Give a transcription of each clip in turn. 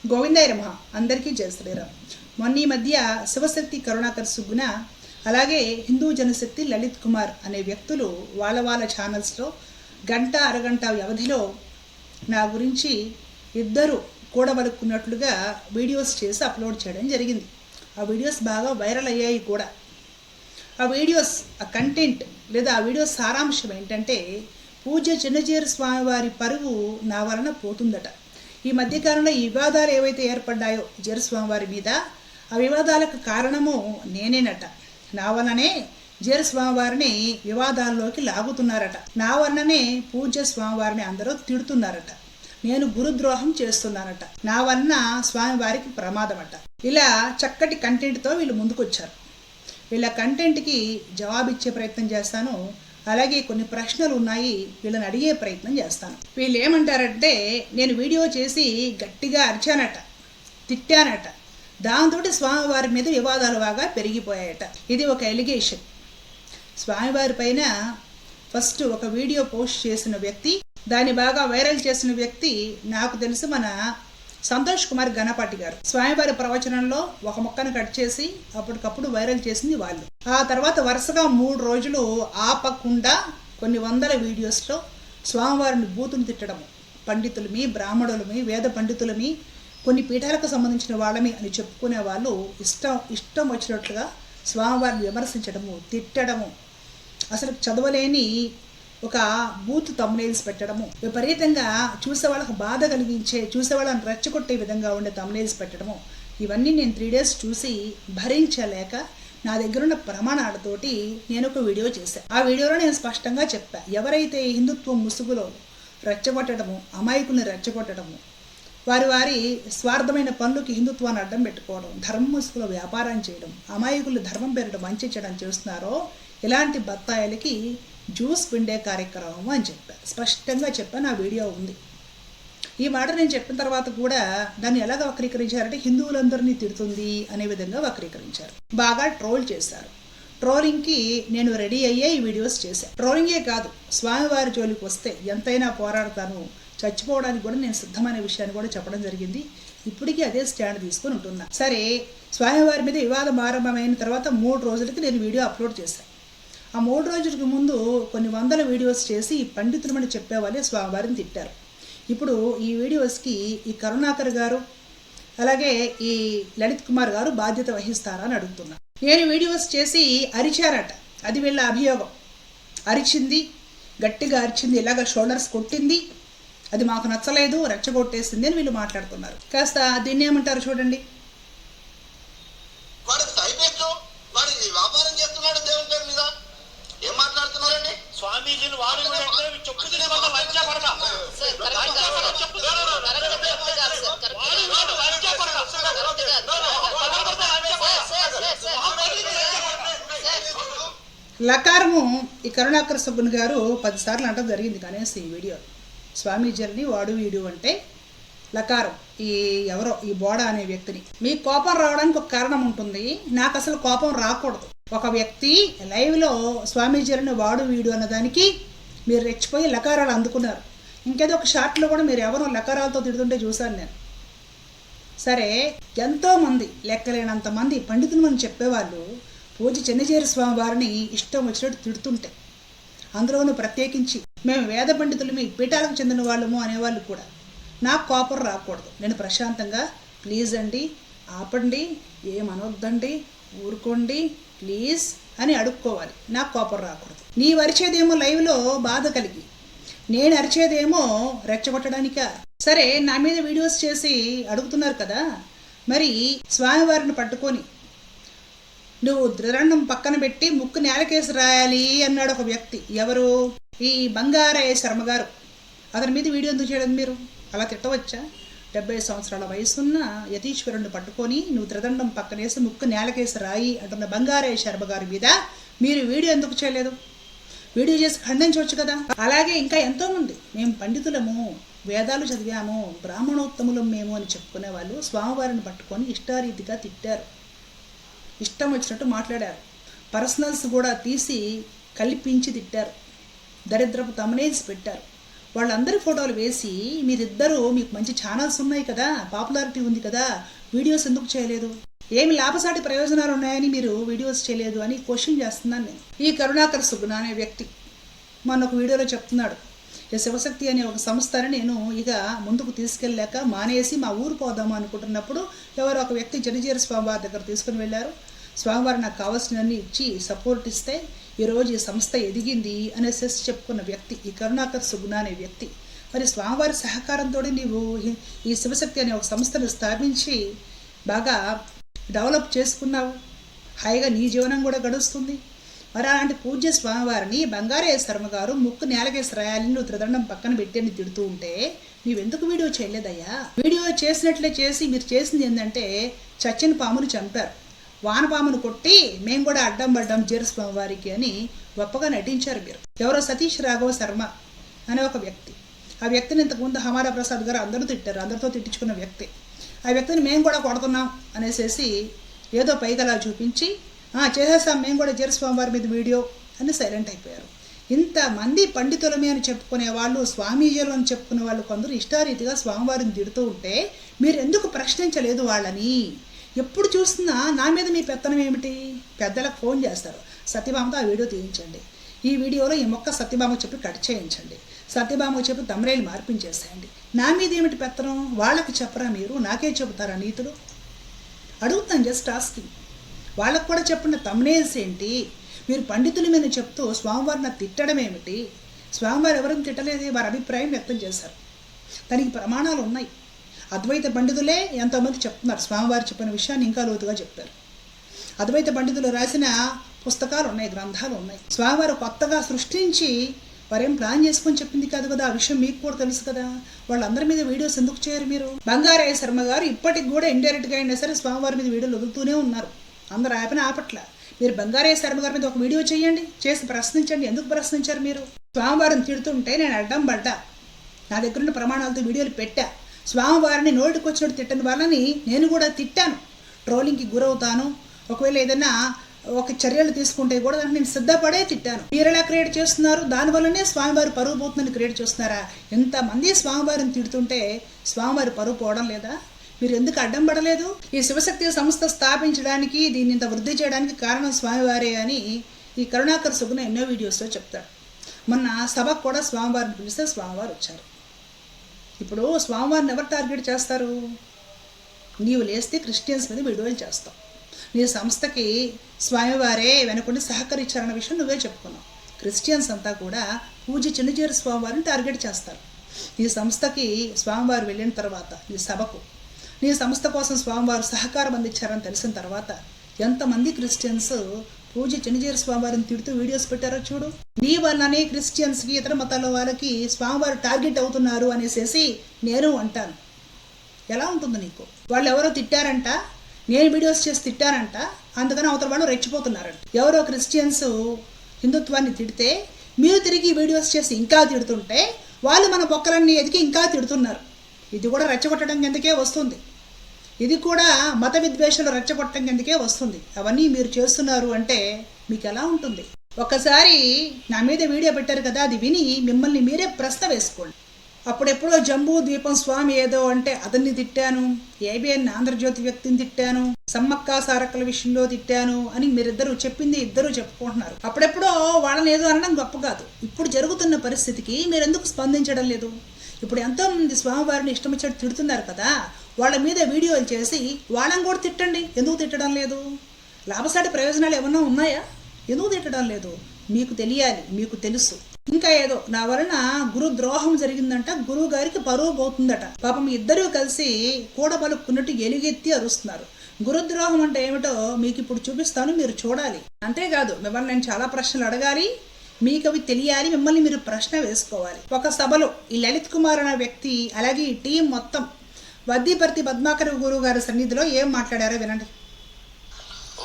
గోవిందాయ నమః. అందరికీ జయ శ్రీరామ్. మొన్న ఈ మధ్య శివశక్తి కరుణాకర్ సుగ్గున అలాగే హిందూ జనశక్తి లలిత్ కుమార్ అనే వ్యక్తులు వాళ్ళ ఛానల్స్లో గంట అరగంట వ్యవధిలో నా గురించి ఇద్దరు కూడబలుక్కున్నట్లుగా వీడియోస్ చేసి అప్లోడ్ చేయడం జరిగింది. ఆ వీడియోస్ బాగా వైరల్ అయ్యాయి కూడా. ఆ వీడియోస్ ఆ కంటెంట్ లేదా ఆ వీడియోస్ సారాంశం ఏంటంటే, పూజ్య చిన్నజీయర్ స్వామి వారి పరువు నా వలన పోతుందట. ఈ మధ్యకాలంలో ఈ వివాదాలు ఏవైతే ఏర్పడ్డాయో జీయర్ వారి మీద, ఆ వివాదాలకు కారణము నేనేనట. నా వల్లనే జీయర్ స్వామివారిని వివాదాల్లోకి లాగుతున్నారట. నా వల్లనే పూజ్య స్వామివారిని అందరూ తిడుతున్నారట. నేను గురుద్రోహం చేస్తున్నానట. నా వలన స్వామివారికి ప్రమాదమట. ఇలా చక్కటి కంటెంట్తో వీళ్ళు ముందుకొచ్చారు. వీళ్ళ కంటెంట్కి జవాబిచ్చే ప్రయత్నం చేస్తాను. అలాగే కొన్ని ప్రశ్నలు ఉన్నాయి, వీళ్ళని అడిగే ప్రయత్నం చేస్తాను. వీళ్ళు ఏమంటారంటే, నేను వీడియో చేసి గట్టిగా అరిచానట, తిట్టానట, దాంతో స్వామివారి మీద వివాదాలు బాగా పెరిగిపోయాయట. ఇది ఒక ఎలిగేషన్. స్వామివారి పైన ఫస్ట్ ఒక వీడియో పోస్ట్ చేసిన వ్యక్తి, దాన్ని బాగా వైరల్ చేసిన వ్యక్తి నాకు తెలిసి మన సంతోష్ కుమార్ గణపాటి గారు. స్వామివారి ప్రవచనంలో ఒక మొక్కను కట్ చేసి అప్పటికప్పుడు వైరల్ చేసింది వాళ్ళు. ఆ తర్వాత వరుసగా 3 రోజులు ఆపకుండా కొన్ని వందల వీడియోస్లో స్వామివారిని బూతులు తిట్టడము, పండితులమి, బ్రాహ్మణులమి, వేద పండితులమి, కొన్ని పీఠాలకు సంబంధించిన వాళ్ళమి అని చెప్పుకునే వాళ్ళు ఇష్టం వచ్చినట్లుగా స్వామివారిని విమర్శించడము, తిట్టడము, అసలు చదవలేని ఒక బూత్ తమ్నైల్స్ పెట్టడము, విపరీతంగా చూసే వాళ్ళకు బాధ కలిగించే, చూసే వాళ్ళని రెచ్చగొట్టే విధంగా ఉండే తమ్నైల్స్ పెట్టడము, ఇవన్నీ నేను 3 days చూసి భరించలేక నా దగ్గర ఉన్న ప్రమాణాలతోటి నేను ఒక వీడియో చేశాను. ఆ వీడియోలో నేను స్పష్టంగా చెప్పాను, ఎవరైతే హిందుత్వం ముసుగులో రెచ్చగొట్టడము, అమాయకుల్ని రెచ్చగొట్టడము, వారి స్వార్థమైన పనులకి హిందుత్వాన్ని అడ్డం పెట్టుకోవడం, ధర్మ ముసుగులో వ్యాపారం చేయడం, అమాయకులు ధర్మం పేరిట వంచడం చేస్తున్నారో ఇలాంటి బత్తాయిలకి జ్యూస్ పిండే కార్యక్రమం అని చెప్పాను. స్పష్టంగా చెప్పాను. ఆ వీడియో ఉంది. ఈ మాట నేను చెప్పిన తర్వాత కూడా దాన్ని ఎలాగ వక్రీకరించారంటే, హిందువులందరినీ తిడుతుంది అనే విధంగా వక్రీకరించారు. బాగా ట్రోల్ చేశారు. ట్రోలింగ్కి నేను రెడీ అయ్యే ఈ వీడియోస్ చేశాను. ట్రోలింగే కాదు, స్వామివారి జోలికి వస్తే ఎంతైనా పోరాడతాను, చచ్చిపోవడానికి కూడా నేను సిద్ధమైన విషయాన్ని కూడా చెప్పడం జరిగింది. ఇప్పటికీ అదే స్టాండ్ తీసుకొని ఉంటున్నా. సరే, స్వామివారి మీద వివాదం ఆరంభమైన తర్వాత 3 రోజులకి నేను వీడియో అప్లోడ్ చేశాను. ఆ 3 రోజులకు ముందు కొన్ని వందల వీడియోస్ చేసి పండితులమని చెప్పేవాళ్ళే స్వామివారిని తిట్టారు. ఇప్పుడు ఈ వీడియోస్కి ఈ కరుణాకర్ గారు అలాగే ఈ లలిత్ కుమార్ గారు బాధ్యత వహిస్తారా అని అడుగుతున్నా. నేను వీడియోస్ చేసి అరిచారట, అది వీళ్ళ అభియోగం. అరిచింది, గట్టిగా అరిచింది, ఇలాగ షోల్డర్స్ కొట్టింది, అది మాకు నచ్చలేదు, రెచ్చగొట్టేసింది అని వీళ్ళు మాట్లాడుతున్నారు. కాస్త దీన్ని ఏమంటారు చూడండి. స్వామీజీని వాడు లకారము ఈ కరుణాకర్ సుబ్బన్ గారు 10 సార్లు అంటం జరిగింది కనీసం ఈ వీడియో. స్వామీజీని వాడు వీడు అంటే లకారం, ఈ ఎవరో ఈ బోడా అనే వ్యక్తిని. మీకు కోపం రావడానికి ఒక కారణం ఉంటుంది, నాకు అసలు కోపం రాకూడదు. ఒక వ్యక్తి లైవ్లో స్వామీజీని వాడు వీడు అన్నదానికి మీరు రెచ్చిపోయి లకారాలు అందుకున్నారు. ఇంకేదో ఒక షార్ట్లో కూడా మీరు ఎవరో లకారాలతో తిడుతుంటే చూశాను నేను. సరే, ఎంతోమంది లెక్కలేనంత మంది పండితులు మనం చెప్పేవాళ్ళు పూజ్య చిన్నజీయర్ స్వామి వారిని ఇష్టం వచ్చినట్టు తిడుతుంటే, అందులోనూ ప్రత్యేకించి మేము వేద పండితులు, మీ పీఠాలకు చెందిన వాళ్ళము అనేవాళ్ళు కూడా నాకు కోపం రాకూడదు. నేను ప్రశాంతంగా ప్లీజ్ అండి, ఆపండి, ఏమనొద్దండి, ఊరుకోండి ప్లీజ్ అని అడుక్కోవాలి. నాకు కోపం రాకూడదు. నీవు అరిచేదేమో లైవ్లో బాధ కలిగి, నేను అరిచేదేమో రెచ్చగొట్టడానిక. సరే, నా మీద వీడియోస్ చేసి అడుగుతున్నారు కదా, మరి స్వామివారిని పట్టుకొని నువ్వు త్రిదండం పక్కన పెట్టి ముక్కు నేలకేసి రాయాలి అన్నాడు ఒక వ్యక్తి. ఎవరు? ఈ బంగారయ్య శర్మ గారు. అతని మీద వీడియో ఎందుకు చేయడం? మీరు అలా తిట్టవచ్చా? 70 సంవత్సరాల వయసున్న యతీశ్వరుణ్ణి పట్టుకొని నువ్వు త్రిదండం పక్కనేసి ముక్కు నేలకేసి రాయి అంటున్న బంగారయ్య శర్మ గారి మీద మీరు వీడియో ఎందుకు చేయలేదు? వీడియో చేసి ఖండించవచ్చు కదా. అలాగే ఇంకా ఎంతోమంది మేము పండితులము, వేదాలు చదివాము, బ్రాహ్మణోత్తములం మేము అని చెప్పుకునే వాళ్ళు స్వామివారిని పట్టుకొని ఇష్టారీతిగా తిట్టారు, ఇష్టం వచ్చినట్టు మాట్లాడారు, పర్సనల్స్ కూడా తీసి కల్పించి తిట్టారు, దరిద్రపు తమ్నైల్స్ పెట్టారు. వాళ్ళందరి ఫోటోలు వేసి మీరిద్దరూ మీకు మంచి ఛానల్స్ ఉన్నాయి కదా, పాపులారిటీ ఉంది కదా, వీడియోస్ ఎందుకు చేయలేదు? ఏమి లాభసాటి ప్రయోజనాలు ఉన్నాయని మీరు వీడియోస్ చేయలేదు అని క్వశ్చన్ చేస్తున్నాను నేను. ఈ కరుణాకర్ సుగుణ అనే వ్యక్తి మొన్న ఒక వీడియోలో చెప్తున్నాడు, ఈ శివశక్తి అనే ఒక సంస్థని నేను ఇక ముందుకు తీసుకెళ్ళాక మానేసి మా ఊరు పోదాము అనుకుంటున్నప్పుడు ఎవరో ఒక వ్యక్తి జనజీర స్వామివారి దగ్గర తీసుకుని వెళ్ళారు. స్వామివారు నాకు కావాల్సినవన్నీ ఇచ్చి సపోర్ట్ ఇస్తే ఈరోజు ఈ సంస్థ ఎదిగింది అనేసి చెప్పుకున్న వ్యక్తి ఈ కరుణాకర్ సుగుణ అనే వ్యక్తి. మరి స్వామివారి సహకారంతో నీవు ఈ శివశక్తి అనే ఒక సంస్థను స్థాపించి బాగా డెవలప్ చేసుకున్నావు, హాయిగా నీ జీవనం కూడా గడుస్తుంది. మరి అలాంటి పూజ్య స్వామివారిని బంగారయ్య శర్మ గారు ముక్కు నేలకేసి రాయాలి, నువ్వు త్రిదండం పక్కన పెట్టి తిడుతూ ఉంటే నీవెందుకు వీడియో చేయలేదయ్యా? వీడియో చేసినట్లే చేసి మీరు చేసింది ఏంటంటే చచ్చిన పామును చంపారు, వానపామును కొట్టి మేము కూడా అడ్డం పడ్డాం జీర స్వామివారికి అని గొప్పగా నటించారు మీరు. ఎవరో సతీష్ రాఘవ శర్మ అనే ఒక వ్యక్తి, ఆ వ్యక్తిని ఇంతకుముందు హమారా ప్రసాద్ గారు అందరూ తిట్టారు, అందరితో తిట్టించుకున్న వ్యక్తి. ఆ వ్యక్తిని మేము కూడా కొడుతున్నాం అనేసి ఏదో పైగలా చూపించి చేసేస్తాం మేము కూడా జీర స్వామివారి మీద వీడియో అని సైలెంట్ అయిపోయారు. ఇంతమంది పండితులమే అని చెప్పుకునే వాళ్ళు, స్వామీజీలు అని చెప్పుకునే వాళ్ళు కొందరు ఇష్టారీతిగా స్వామివారిని తిడుతూ ఉంటే మీరు ఎందుకు ప్రశ్నించలేదు వాళ్ళని? ఎప్పుడు చూస్తున్నా నా మీద మీ పెత్తనం ఏమిటి? పెద్దలకు ఫోన్ చేస్తారు, సత్యభామతో ఆ వీడియో తీయించండి, ఈ వీడియోలో ఈ మొక్క సత్యభామకు చెప్పి కట్ చేయించండి, సత్యభామకు చెప్పి తమ్రేలు మార్పించేసేయండి. నా మీద ఏమిటి పెత్తనం? వాళ్ళకి చెప్పరా మీరు? నాకే చెబుతారా నీతులు? అడుగుతాను, జస్ట్ ఆస్కింగ్. వాళ్ళకు కూడా చెప్పిన తమ్నేల్స్ ఏంటి? మీరు పండితుల మీద చెప్తూ స్వామివారిని తిట్టడం ఏమిటి? స్వామివారు ఎవరిని తిట్టలేదే, వారి అభిప్రాయం వ్యక్తం చేశారు, దానికి ప్రమాణాలు ఉన్నాయి. అద్వైత పండితులే ఎంతోమంది చెప్తున్నారు, స్వామివారు చెప్పిన విషయాన్ని ఇంకా లోతుగా చెప్పారు. అద్వైత పండితులు రాసిన పుస్తకాలు ఉన్నాయి, గ్రంథాలు ఉన్నాయి. స్వామివారు కొత్తగా సృష్టించి వారేం ప్లాన్ చేసుకొని చెప్పింది కాదు కదా, ఆ విషయం మీకు కూడా తెలుసు కదా. వాళ్ళందరి మీద వీడియోస్ ఎందుకు చేయరు మీరు? బంగారయ్య శర్మ గారు ఇప్పటికి కూడా ఇండైరెక్ట్గా అయినా సరే స్వామివారి మీద వీడియోలు వదులుతూనే ఉన్నారు, అందరూ ఆపట్ల. మీరు బంగారయ్య శర్మ గారి మీద ఒక వీడియో చేయండి, చేసి ప్రశ్నించండి. ఎందుకు ప్రశ్నించారు మీరు? స్వామివారిని తిడుతుంటే నేను అడ్డం పడ్డా, నా దగ్గర ఉన్న ప్రమాణాలతో వీడియోలు పెట్టా, స్వామివారిని నోటికి వచ్చినట్టు తిట్టని వాళ్ళని నేను కూడా తిట్టాను, ట్రోలింగ్కి గురవుతాను, ఒకవేళ ఏదైనా ఒక చర్యలు తీసుకుంటే కూడా దాన్ని నేను సిద్ధపడే తిట్టాను. మీరు ఎలా క్రియేట్ చేస్తున్నారు? దానివల్లనే స్వామివారి పరువు పోతుందని క్రియేట్ చేస్తున్నారా? ఎంతమంది స్వామివారిని తిడుతుంటే స్వామివారి పరువు పోవడం లేదా? మీరు ఎందుకు అడ్డం పడలేదు? ఈ శివశక్తి సంస్థ స్థాపించడానికి, దీన్ని ఇంత వృద్ధి చేయడానికి కారణం స్వామివారే అని ఈ కరుణాకర్ సుగుణ ఎన్నో వీడియోస్లో చెప్తాడు. మొన్న సభకు కూడా స్వామివారిని పిలిస్తే స్వామివారు వచ్చారు. ఇప్పుడు స్వామివారిని ఎవరు టార్గెట్ చేస్తారు? నీవు లేస్తే క్రిస్టియన్స్ మీద వీడియోలు చేస్తావు, నీ సంస్థకి స్వామివారే వెనుకుండి సహకరించారన్న విషయం నువ్వే చెప్పుకున్నావు. క్రిస్టియన్స్ అంతా కూడా పూజ్య చిన్నజీర స్వామివారిని టార్గెట్ చేస్తారు. నీ సంస్థకి స్వామివారు వెళ్ళిన తర్వాత, నీ సభకు నీ సంస్థ కోసం స్వామివారు సహకారం అందించారని తెలిసిన తర్వాత ఎంతమంది క్రిస్టియన్స్ పూజ్య చిన్నజీర స్వామివారిని తిడుతూ వీడియోస్ పెట్టారో చూడు. నీ వల్లనే క్రిస్టియన్స్కి, ఇతర మతాల వాళ్ళకి స్వామివారు టార్గెట్ అవుతున్నారు అనేసి నేను అంటాను. ఎలా ఉంటుంది నీకు? వాళ్ళు ఎవరో తిట్టారంట, నేను వీడియోస్ చేసి తిట్టానంట, అందుకని అవతల వాళ్ళు రెచ్చిపోతున్నారంట. ఎవరో క్రిస్టియన్స్ హిందుత్వాన్ని తిడితే మీరు తిరిగి వీడియోస్ చేసి ఇంకా తిడుతుంటే వాళ్ళు మన బొక్కలన్నీ ఎదిగి ఇంకా తిడుతున్నారు. ఇది కూడా రెచ్చగొట్టడం కిందకే వస్తుంది, ఇది కూడా మత విద్వేషాలు రెచ్చగొట్టడం కిందకే వస్తుంది. అవన్నీ మీరు చేస్తున్నారు అంటే మీకు ఎలా ఉంటుంది? ఒక్కసారి నా మీద వీడియో పెట్టారు కదా, అది విని మిమ్మల్ని మీరే ప్రశ్న వేసుకోండి. అప్పుడెప్పుడో జంబూ ద్వీపం స్వామి ఏదో అంటే అతన్ని తిట్టాను, ఏబిఎన్ ఆంధ్రజ్యోతి వ్యక్తిని తిట్టాను, సమ్మక్క సారక్కల విషయంలో తిట్టాను అని మీరిద్దరూ చెప్పింది ఇద్దరూ చెప్పుకుంటున్నారు. అప్పుడెప్పుడో వాళ్ళని ఏదో అనడం గొప్ప కాదు. ఇప్పుడు జరుగుతున్న పరిస్థితికి మీరు ఎందుకు స్పందించడం లేదు? ఇప్పుడు ఎంతోమంది స్వామివారిని ఇష్టం వచ్చినట్టు తిడుతున్నారు కదా, వాళ్ళ మీద వీడియోలు చేసి వాళ్ళని కూడా తిట్టండి. ఎందుకు తిట్టడం లేదు? లాభసాటి ప్రయోజనాలు ఏమన్నా ఉన్నాయా? ఎందుకు తిట్టడం లేదు? మీకు తెలియాలి, మీకు తెలుసు. ఇంకా ఏదో నా వలన గురు ద్రోహం జరిగిందంట, గురువు గారికి పరువు పోతుందట. పాపం ఇద్దరూ కలిసి కూడబలుక్కున్నట్టు ఎలుగెత్తి అరుస్తున్నారు. గురుద్రోహం అంటే ఏమిటో మీకు ఇప్పుడు చూపిస్తాను, మీరు చూడాలి. అంతేకాదు మిమ్మల్ని నేను చాలా ప్రశ్నలు అడగాలి, మీకు అవి తెలియాలి, మిమ్మల్ని మీరు ప్రశ్న వేసుకోవాలి. ఒక సభలో ఈ లలిత్ కుమార్ అనే వ్యక్తి అలాగే ఈ టీం మొత్తం వద్దిపర్తి పద్మాకర్ గురువు గారి సన్నిధిలో ఏం మాట్లాడారో వినండి.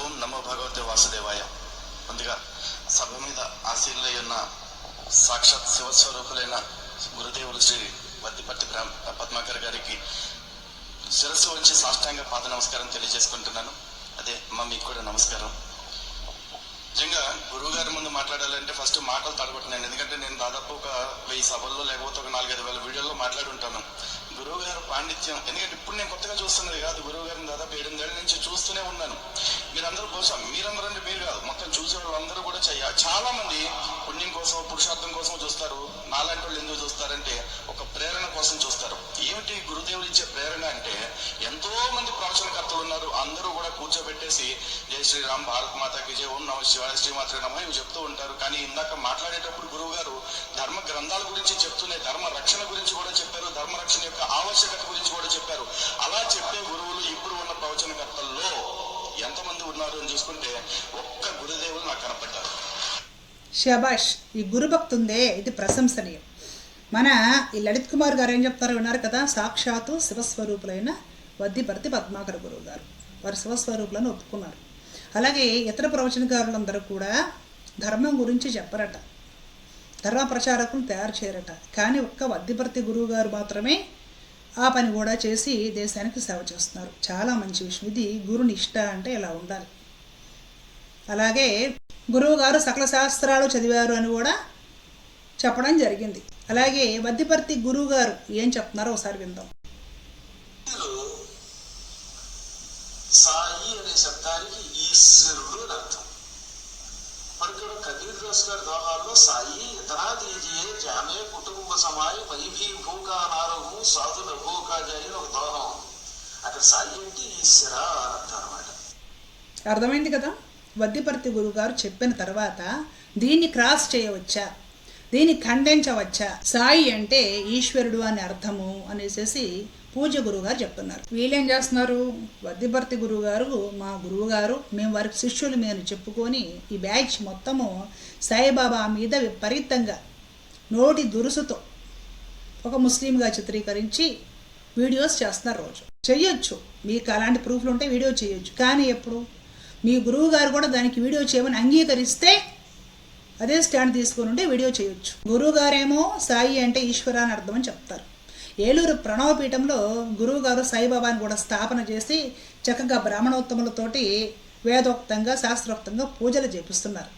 ఓం నమో భగవతే వాసుదేవాయ. ముందుగా సభ మీద ఆశీనులై ఉన్న సాక్షాత్ శివస్వరూపులైన గురుదేవులు శ్రీ వద్దిపర్తి పద్మాకర్ గారికి శిరస్సు వంచి సాష్టాంగ పాద నమస్కారం తెలియజేసుకుంటున్నాను. అదే మీకు కూడా నమస్కారం. నిజంగా గురువు గారి ముందు మాట్లాడాలంటే ఫస్ట్ మాటలు తడబడుతున్నాను. ఎందుకంటే నేను దాదాపు ఒక 1000 సభల్లో లేకపోతే ఒక 4-5 వేల వీడియోల్లో మాట్లాడి ఉంటాను. గురువు గారు పాండిత్యం, ఎందుకంటే ఇప్పుడు నేను కొత్తగా చూస్తున్నది కాదు, గురువు గారిని దాదాపు 8 ఏళ్ల నుంచి చూస్తూనే ఉన్నాను. మీరందరూ బహుశా మీరందరూ అంటే మీరు కాదు, మొత్తం చూసే వాళ్ళందరూ కూడా చాలా మంది పుణ్యం కోసం పురుషార్థం కోసం చూస్తారు. నాలాంటి వాళ్ళు ఎందుకు చూస్తారంటే ఒక ప్రేరణ కోసం చూస్తారు. ఏమిటి గురుదేవుడు ఇచ్చే ప్రేరణ అంటే, ఎంతో మంది ప్రవచనకర్తలు ఉన్నారు, అందరూ కూడా కూర్చోబెట్టేసి జై శ్రీరామ్, భారత్ మాతాకి జై, ఓం నమ శివాయ, శ్రీమాత్రే నమః ఇవి చెప్తూ ఉంటారు. కానీ ఇందాక మాట్లాడేటప్పుడు గురువు గారు ధర్మ గ్రంథాల గురించి చెప్తూనే ధర్మ రక్షణ గురించి కూడా చెప్పారు, ధర్మ రక్షణ యొక్క ఆవశ్యకత గురించి కూడా చెప్పారు. అలా చెప్పే గురువులు ఇప్పుడు ఉన్న ప్రవచనకర్తల్లో ఎంతమంది ఉన్నారు అని చూసుకుంటే ఒక్క గురుదేవులు నాకు కనపడ్డారు. శబాష్, ఈ గురుభక్తి ఉందే ఇది ప్రశంసనీయం. మన ఈ లలిత్ కుమార్ గారు ఏం చెప్తారో విన్నారు కదా, సాక్షాత్తు శివస్వరూపులైన వద్దిపర్తి పద్మాకర్ గురువు గారు వారు శివస్వరూపులను ఒప్పుకున్నారు. అలాగే ఇతర ప్రవచనకారులందరూ కూడా ధర్మం గురించి చెప్పరట, ధర్మ ప్రచారకులు తయారు చేయరట. కానీ ఒక్క వద్దిపర్తి గురువు గారు మాత్రమే ఆ పని కూడా చేసి దేశానికి సేవ చేస్తున్నారు. చాలా మంచి విషయం ఇది. గురు నిష్ఠ అంటే ఇలా ఉండాలి. అలాగే గురువు గారు సకల శాస్త్రాలు చదివారు అని కూడా చెప్పడం జరిగింది. అలాగే వద్దిపర్తి గురువు గారు ఏం చెప్తున్నారో ఒకసారి విందాం. సాయి అనే శబ్దానికి ఈశ్వరుడు అని అర్థం. మరి ఇక్కడ కబీర్ దాస్ గారి దోహాల్లో సాయి ఇతనా తీజియే జామే కుటుంబ సమాయ వైభీ భూకా నారహు సాధుల భూకా జాయి ఒక దోహం. అక్కడ సాయి అంటే ఈశ్వర అని అర్థం అనమాట. అర్థమైంది కదా. వద్దిపర్తి గురువు గారు చెప్పిన తర్వాత దీన్ని క్రాస్ చేయవచ్చా, దీన్ని ఖండించవచ్చా, సాయి అంటే ఈశ్వరుడు అని అర్థము అనేసి పూజ గురువు గారు చెప్తున్నారు. వీళ్ళేం చేస్తున్నారు, వద్దిపర్తి గురువు గారు మా గురువు గారు, మేము వారికి శిష్యులు మేము చెప్పుకొని ఈ బ్యాచ్ మొత్తము సాయిబాబా మీద విపరీతంగా నోటి దురుసుతో ఒక ముస్లింగా చిత్రీకరించి వీడియోస్ చేస్తున్నారు. రోజు చెయ్యొచ్చు, మీకు అలాంటి ప్రూఫ్లు ఉంటే వీడియో చేయొచ్చు. కానీ ఎప్పుడు మీ గురువు గారు కూడా దానికి వీడియో చేయమని అంగీకరిస్తే అదే స్టాండ్ తీసుకొని ఉంటే వీడియో చేయొచ్చు. గురువు గారేమో సాయి అంటే ఈశ్వర అని అర్థం అని చెప్తారు. ఏలూరు ప్రణవపీఠంలో గురువు గారు సాయిబాబాని కూడా స్థాపన చేసి చక్కగా బ్రాహ్మణోత్తములతోటి వేదోక్తంగా శాస్త్రోక్తంగా పూజలు చేపిస్తున్నారు.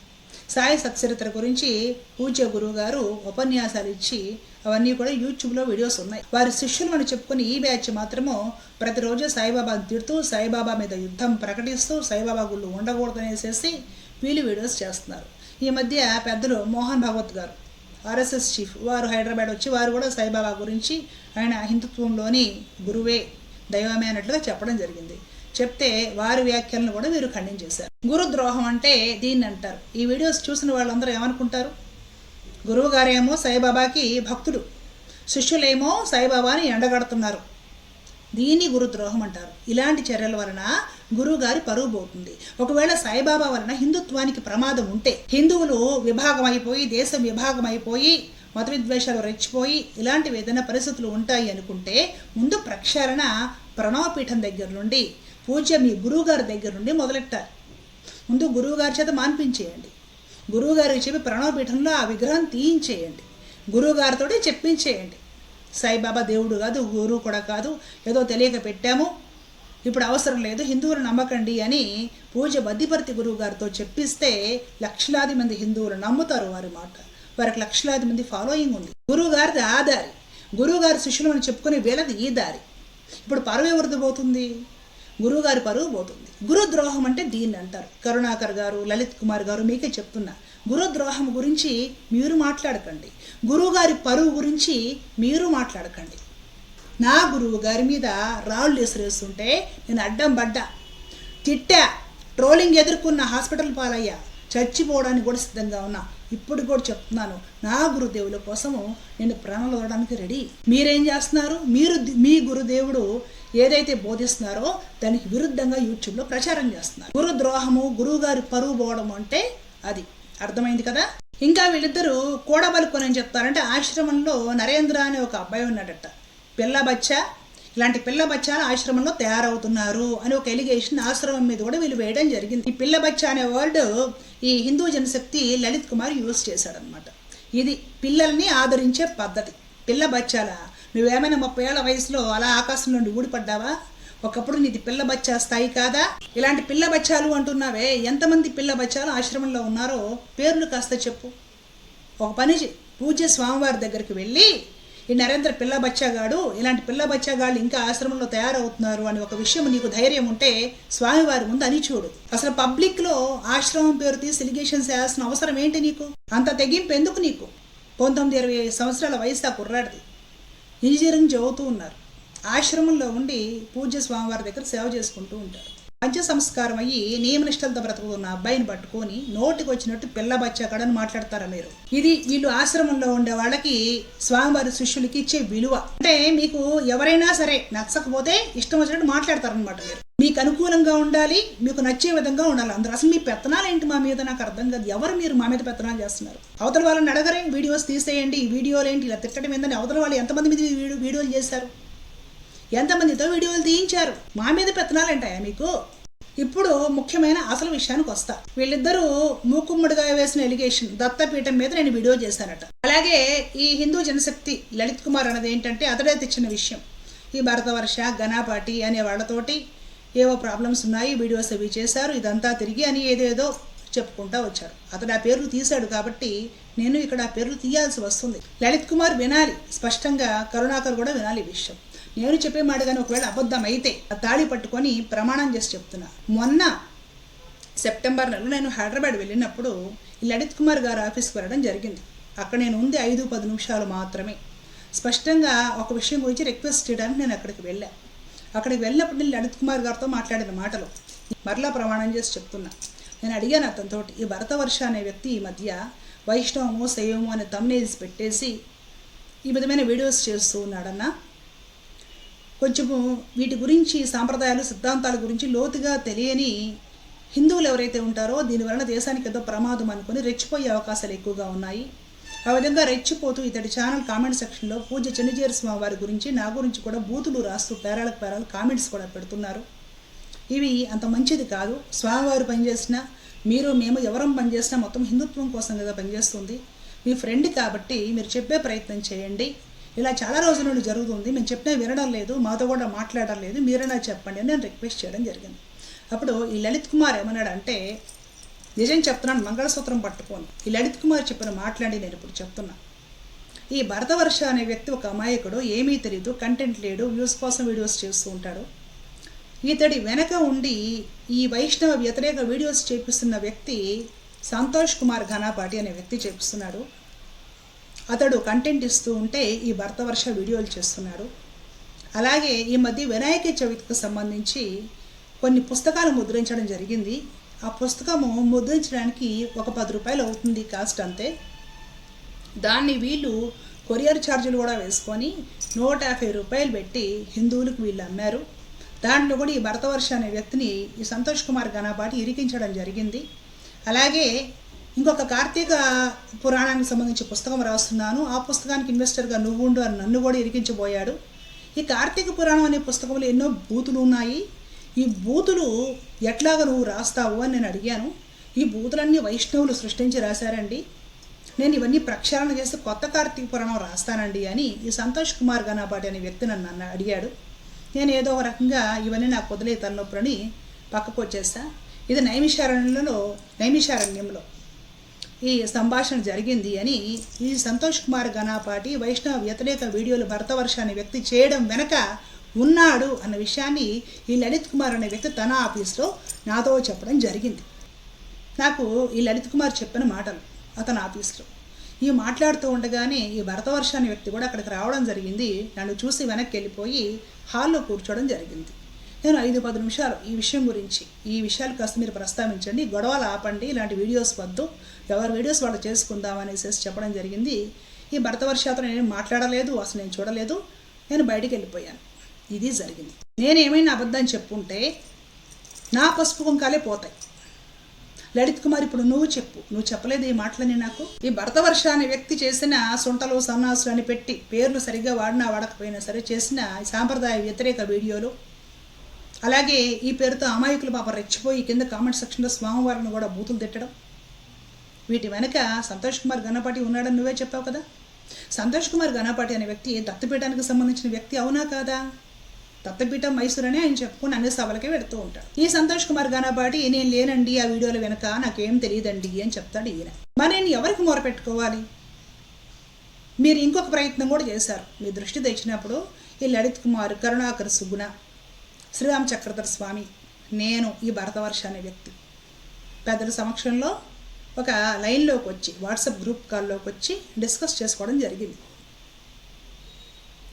సాయి సచ్చరిత్ర గురించి పూజ్య గురువు గారు ఉపన్యాసాలు ఇచ్చి అవన్నీ కూడా యూట్యూబ్లో వీడియోస్ ఉన్నాయి. వారి శిష్యులు అని చెప్పుకుని ఈ బ్యాచ్ మాత్రము ప్రతిరోజు సాయిబాబాని తిడుతూ సాయిబాబా మీద యుద్ధం ప్రకటిస్తూ సాయిబాబా గుళ్ళు ఉండకూడదనేసి వీళ్ళు వీడియోస్ చేస్తున్నారు. ఈ మధ్య పెద్దలు మోహన్ భాగవత్ గారు ఆర్ఎస్ఎస్ చీఫ్ వారు హైదరాబాద్ వచ్చి వారు కూడా సాయిబాబా గురించి ఆయన హిందుత్వంలోని గురువే దైవమే అన్నట్లుగా చెప్పడం జరిగింది. చెప్తే వారి వ్యాఖ్యలను కూడా వీరు ఖండించేశారు. గురుద్రోహం అంటే దీన్ని అంటారు. ఈ వీడియోస్ చూసిన వాళ్ళందరూ ఏమనుకుంటారు, గురువు గారేమో సాయిబాబాకి భక్తుడు, శిష్యులేమో సాయిబాబాని ఎండగడుతున్నారు, దీన్ని గురుద్రోహం అంటారు. ఇలాంటి చర్యల వలన గురువు గారి పరువు పోతుంది. ఒకవేళ సాయిబాబా వలన హిందుత్వానికి ప్రమాదం ఉంటే, హిందువులు విభాగం అయిపోయి దేశం విభాగం అయిపోయి మత విద్వేషాలు రెచ్చిపోయి ఇలాంటివి ఏదైనా పరిస్థితులు ఉంటాయి అనుకుంటే ముందు ప్రక్షాళన ప్రణవపీఠం దగ్గర నుండి పూజ్య మీ గురువుగారి దగ్గర నుండి మొదలెట్టాలి. ముందు గురువుగారి చేత మాన్పించేయండి. గురువుగారికి చెప్పి ప్రణవపీఠంలో ఆ విగ్రహం తీయించేయండి. గురువుగారితో చెప్పించేయండి, సాయిబాబా దేవుడు కాదు, గురువు కూడా కాదు, ఏదో తెలియక పెట్టాము, ఇప్పుడు అవసరం లేదు, హిందువులు నమ్మకండి అని పూజ వద్దిపర్తి గురువు గారితో చెప్పిస్తే లక్షలాది మంది హిందువులు నమ్ముతారు వారి మాట. వారికి లక్షలాది మంది ఫాలోయింగ్ ఉంది. గురువు గారిది ఆ దారి, గురువు గారి శిష్యులు అని చెప్పుకునే వీళ్ళది ఈ దారి. ఇప్పుడు పరువు ఎవరిది పోతుంది, గురువుగారి పరువు పోతుంది. గురుద్రోహం అంటే దీన్ని అంటారు. కరుణాకర్ గారు, లలిత్ కుమార్ గారు మీకే చెప్తున్నా, గురుద్రోహం గురించి మీరు మాట్లాడకండి, గురువుగారి పరువు గురించి మీరు మాట్లాడకండి. నా గురువు గారి మీద రాళ్ళు ఎసురేస్తుంటే నేను అడ్డం పడ్డా, తిట్టా, ట్రోలింగ్ ఎదుర్కొన్న, హాస్పిటల్ పాలయ్యా, చచ్చిపోవడానికి కూడా సిద్ధంగా ఉన్నా. ఇప్పుడు కూడా చెప్తున్నాను, నా గురుదేవుల కోసము నేను ప్రాణాలు వదలడానికి రెడీ. మీరేం చేస్తున్నారు, మీ గురుదేవుడు ఏదైతే బోధిస్తున్నారో దానికి విరుద్ధంగా యూట్యూబ్లో ప్రచారం చేస్తున్నారు. గురుద్రోహము, గురువుగారి పరువు పోవడం అంటే అది అర్థమైంది కదా. ఇంకా వీళ్ళిద్దరూ కూడబలుకొని అని చెప్తారంటే, ఆశ్రమంలో నరేంద్ర అనే ఒక అబ్బాయి ఉన్నాడట, పిల్ల బచ్చా, ఇలాంటి పిల్ల బచ్చాలు ఆశ్రమంలో తయారవుతున్నారు అని ఒక ఎలిగేషన్ ఆశ్రమం మీద కూడా వీళ్ళు వేయడం జరిగింది. ఈ పిల్ల బచ్చా అనే వర్డ్ ఈ హిందూ జనశక్తి లలిత్ కుమార్ యూజ్ చేశాడనమాట. ఇది పిల్లల్ని ఆదరించే పద్ధతి. పిల్ల బచ్చాల, నువ్వేమైనా 30 ఏళ్ల వయసులో అలా ఆకాశం నుండి ఊడిపడ్డావా, ఒకప్పుడు నీది పిల్ల బచ్చా స్థాయి కాదా? ఇలాంటి పిల్ల బచ్చాలు అంటున్నావే, ఎంతమంది పిల్ల బచ్చాలు ఆశ్రమంలో ఉన్నారో పేర్లు కాస్త చెప్పు. ఒక పని పూజ్య స్వామివారి దగ్గరికి వెళ్ళి ఈ నరేంద్ర పిల్ల బచ్చాగాడు, ఇలాంటి పిల్ల బచ్చాగాళ్ళు ఇంకా ఆశ్రమంలో తయారవుతున్నారు అని ఒక విషయం నీకు ధైర్యం ఉంటే స్వామివారి ముందు అని చూడు. అసలు పబ్లిక్లో ఆశ్రమం పేరు తీసి ఎలిగేషన్స్ వేయాల్సిన అవసరం ఏంటి నీకు? అంత తెగింపు ఎందుకు నీకు? 19-20 సంవత్సరాల వయసు ఆ కుర్రాడిది. ఇంజనీరింగ్ చదువుతూ ఉన్నారు. ఆశ్రమంలో ఉండి పూజ్య స్వామివారి దగ్గర సేవ చేసుకుంటూ ఉంటారు. పంచ సంస్కారం అయ్యి నియమనిష్టలతో బ్రతుకుతున్న అబ్బాయిని పట్టుకొని నోటికి వచ్చినట్టు పిల్ల బచ్చాకడని మాట్లాడతారా మీరు? ఇది వీళ్ళు ఆశ్రమంలో ఉండే వాళ్ళకి స్వామివారి శిష్యులకి ఇచ్చే విలువ. అంటే మీకు ఎవరైనా సరే నచ్చకపోతే ఇష్టం వచ్చినట్టు మాట్లాడతారనమాట. మీరు మీకు అనుకూలంగా ఉండాలి, మీకు నచ్చే విధంగా ఉండాలి అందరూ. అసలు మీ పెత్తనాలు ఏంటి మా మీద? నాకు అర్థం కాదు. ఎవరు మీరు మా మీద పెత్తనాలు చేస్తున్నారు? అవతల వాళ్ళని అడగరే, వీడియోస్ తీసేయండి, ఈ వీడియోలు ఏంటి ఇలా తిట్టడం ఏందని అవతల వాళ్ళు ఎంతమంది మీద వీడియోలు చేశారు, ఎంతమందితో వీడియోలు తీయించారు? మా మీద పెత్తనాలు ఏంటాయా మీకు? ఇప్పుడు ముఖ్యమైన అసలు విషయానికి వస్తా. వీళ్ళిద్దరూ మూకుమ్మడిగా వేసిన ఎలిగేషన్ దత్తపీఠం మీద నేను వీడియో చేశానట. అలాగే ఈ హిందూ జనశక్తి లలిత్ కుమార్ అన్నది ఏంటంటే అతడే తెచ్చిన విషయం. ఈ భరతవర్ష ఘనాపాటి అనే వాళ్ళతోటి ఏవో ప్రాబ్లమ్స్ ఉన్నాయి, వీడియోస్ అవి చేశారు, ఇదంతా తిరిగి అని ఏదేదో చెప్పుకుంటా వచ్చారు. అతడు ఆ పేర్లు తీశాడు కాబట్టి నేను ఇక్కడ ఆ పేర్లు తీయాల్సి వస్తుంది. లలిత్ కుమార్ వినాలి, స్పష్టంగా కరుణాకర్ కూడా వినాలి ఈ విషయం. నేను చెప్పే మాట కానీ ఒకవేళ అబద్ధం అయితే ఆ తాళి పట్టుకొని ప్రమాణం చేసి చెప్తున్నా. మొన్న సెప్టెంబర్ నెలలో నేను హైదరాబాద్ వెళ్ళినప్పుడు ఈ లలిత్ కుమార్ గారు ఆఫీస్కి వెళ్ళడం జరిగింది. అక్కడ నేను ఉంది 5-10 నిమిషాలు మాత్రమే. స్పష్టంగా ఒక విషయం గురించి రిక్వెస్ట్ చేయడానికి నేను అక్కడికి వెళ్ళా. అక్కడికి వెళ్ళినప్పుడు నేను లలిత్ కుమార్ గారితో మాట్లాడిన మాటలు మరలా ప్రమాణం చేసి చెప్తున్నా. నేను అడిగాను అతనితోటి, ఈ భరతవర్ష అనే వ్యక్తి ఈ మధ్య వైష్ణవము శైవము అనే తమ్నేల్స్ పెట్టేసి ఈ విధమైన వీడియోస్ చేస్తూ ఉన్నాడన్నా, కొంచెము వీటి గురించి సాంప్రదాయాలు సిద్ధాంతాల గురించి లోతుగా తెలియని హిందువులు ఎవరైతే ఉంటారో దీనివలన దేశానికి ఏదో ప్రమాదం అనుకుని రెచ్చిపోయే అవకాశాలు ఎక్కువగా ఉన్నాయి. ఆ విధంగా రెచ్చిపోతూ ఇతడి ఛానల్ కామెంట్ సెక్షన్లో పూజ్య చెన్నిచేరు స్వామి వారి గురించి నా గురించి కూడా బూతులు రాస్తూ పేరాలకు పేరాలు కామెంట్స్ కూడా పెడుతున్నారు. ఇవి అంత మంచిది కాదు. స్వామివారు పనిచేసినా మీరు మేము ఎవరం పనిచేసినా మొత్తం హిందుత్వం కోసం కదా పనిచేస్తుంది. మీ ఫ్రెండ్ కాబట్టి మీరు చెప్పే ప్రయత్నం చేయండి. ఇలా చాలా రోజుల నుండి జరుగుతుంది, మేము చెప్పినా వినడం లేదు, మాతో కూడా మాట్లాడడం లేదు, మీరైనా చెప్పండి అని నేను రిక్వెస్ట్ చేయడం జరిగింది. అప్పుడు ఈ లలిత్ కుమార్ ఏమన్నాడంటే, నిజం చెప్తున్నాను మంగళసూత్రం పట్టుకొని, ఈ లలిత్ కుమార్ చెప్పిన మాట్లాడి నేను ఇప్పుడు చెప్తున్నా. ఈ భరతవర్ష అనే వ్యక్తి ఒక అమాయకుడు, ఏమీ తెలియదు, కంటెంట్ లేడు, వ్యూస్ కోసం వీడియోస్ చేస్తూ ఉంటాడు. ఇతడి వెనక ఉండి ఈ వైష్ణవ వ్యతిరేక వీడియోస్ చేపిస్తున్న వ్యక్తి సంతోష్ కుమార్ ఘనాపాటి అనే వ్యక్తి చేపిస్తున్నాడు. అతడు కంటెంట్ ఇస్తూ ఉంటే ఈ భరతవర్ష వీడియోలు చేస్తున్నాడు. అలాగే ఈ మధ్య వినాయక చవితికి సంబంధించి కొన్ని పుస్తకాలు ముద్రించడం జరిగింది. ఆ పుస్తకము ముద్రించడానికి ఒక 10 రూపాయలు అవుతుంది కాస్ట్ అంతే. దాన్ని వీళ్ళు కొరియర్ ఛార్జీలు కూడా వేసుకొని 150 రూపాయలు పెట్టి హిందువులకు వీళ్ళు అమ్మారు. దాంట్లో కూడా ఈ భరతవర్ష అనే వ్యక్తిని ఈ సంతోష్ కుమార్ ఘనాపాటి ఇరికించడం జరిగింది. అలాగే ఇంకొక కార్తీక పురాణానికి సంబంధించి పుస్తకం రాస్తున్నాను, ఆ పుస్తకానికి ఇన్వెస్టర్గా నువ్వు ఉండు అని నన్ను కూడా ఇరికించబోయాడు. ఈ కార్తీక పురాణం అనే పుస్తకంలో ఎన్నో బూతులు ఉన్నాయి. ఈ బూతులు ఎట్లాగా నువ్వు రాస్తావు అని నేను అడిగాను. ఈ బూతులన్నీ వైష్ణవులు సృష్టించి రాశారండి, నేను ఇవన్నీ ప్రక్షాళన చేసి కొత్త కార్తీక పురాణం రాస్తానండి అని ఈ సంతోష్ కుమార్ ఘనాపాటి అనే వ్యక్తి నన్ను అడిగాడు. నేను ఏదో ఒక రకంగా ఇవన్నీ నాకు వదిలే తలనొప్పులని పక్కకు వచ్చేస్తా. ఇది నైమిషారణ్యంలో ఈ సంభాషణ జరిగింది అని ఈ సంతోష్ కుమార్ ఘనాపాటి వైష్ణవ వ్యతిరేక వీడియోలు భరతవర్ష అనే వ్యక్తి చేయడం వెనక ఉన్నాడు అన్న విషయాన్ని ఈ లలిత్ కుమార్ అనే వ్యక్తి తన ఆఫీస్లో నాతో చెప్పడం జరిగింది. నాకు ఈ లలిత్ కుమార్ చెప్పిన మాటలు అతని ఆఫీస్లో ఈ మాట్లాడుతూ ఉండగానే ఈ భరతవర్ష అనే వ్యక్తి కూడా అక్కడికి రావడం జరిగింది. నన్ను చూసి వెనక్కి వెళ్ళిపోయి హాల్లో కూర్చోవడం జరిగింది. నేను 5-10 నిమిషాలు ఈ విషయం గురించి, ఈ విషయాలు కాస్త మీరు ప్రస్తావించండి, గొడవలు ఆపండి, ఇలాంటి వీడియోస్ వద్దు, ఎవరి వీడియోస్ వాళ్ళు చేసుకుందాం అనేసి చెప్పడం జరిగింది. ఈ భరతవర్షతో నేను మాట్లాడలేదు, అసలు నేను చూడలేదు, నేను బయటికి వెళ్ళిపోయాను. ఇది జరిగింది. నేను ఏమైనా అబద్ధం చెప్పుంటే నా పసుపు కుంకాలే పోతాయి. లలిత్ కుమార్ ఇప్పుడు నువ్వు చెప్పు, నువ్వు చెప్పలేదు ఈ మాటలని నాకు. ఈ భరతవర్ష అనే వ్యక్తి చేసిన సొంటలు సన్నాసులు అని పెట్టి పేర్లు సరిగ్గా వాడినా వాడకపోయినా సరే చేసిన సాంప్రదాయ వ్యతిరేక వీడియోలు, అలాగే ఈ పేరుతో అమాయకులు పాప రెచ్చిపోయి కింద కామెంట్ సెక్షన్లో స్వామివారిని కూడా బూతులు తిట్టడం, వీటి వెనక సంతోష్ కుమార్ ఘనాపాటి ఉన్నాడని నువ్వే చెప్పావు కదా. సంతోష్ కుమార్ ఘనాపాటి అనే వ్యక్తి దత్తపీఠానికి సంబంధించిన వ్యక్తి అవునా కాదా? దత్తపీఠం మైసూర్ అని ఆయన చెప్పుకుని అన్ని సభలకే వెళుతూ ఉంటాడు. ఈ సంతోష్ కుమార్ గణపాటి నేను లేనండి ఆ వీడియోల వెనక, నాకేం తెలియదండి అని చెప్తాడు ఈయన. మరి నేను ఎవరికి మొరపెట్టుకోవాలి? మీరు ఇంకొక ప్రయత్నం కూడా చేశారు. మీ దృష్టి తెచ్చినప్పుడు ఈ లలిత్ కుమార్, కరుణాకర్ సుగుణ, శ్రీరామ్ చక్రధర్ స్వామి, నేను ఈ భరతవర్ష అనే వ్యక్తి పెద్దల సమక్షంలో ఒక లైన్లోకి వచ్చి వాట్సాప్ గ్రూప్ కాల్లోకి వచ్చి డిస్కస్ చేసుకోవడం జరిగింది.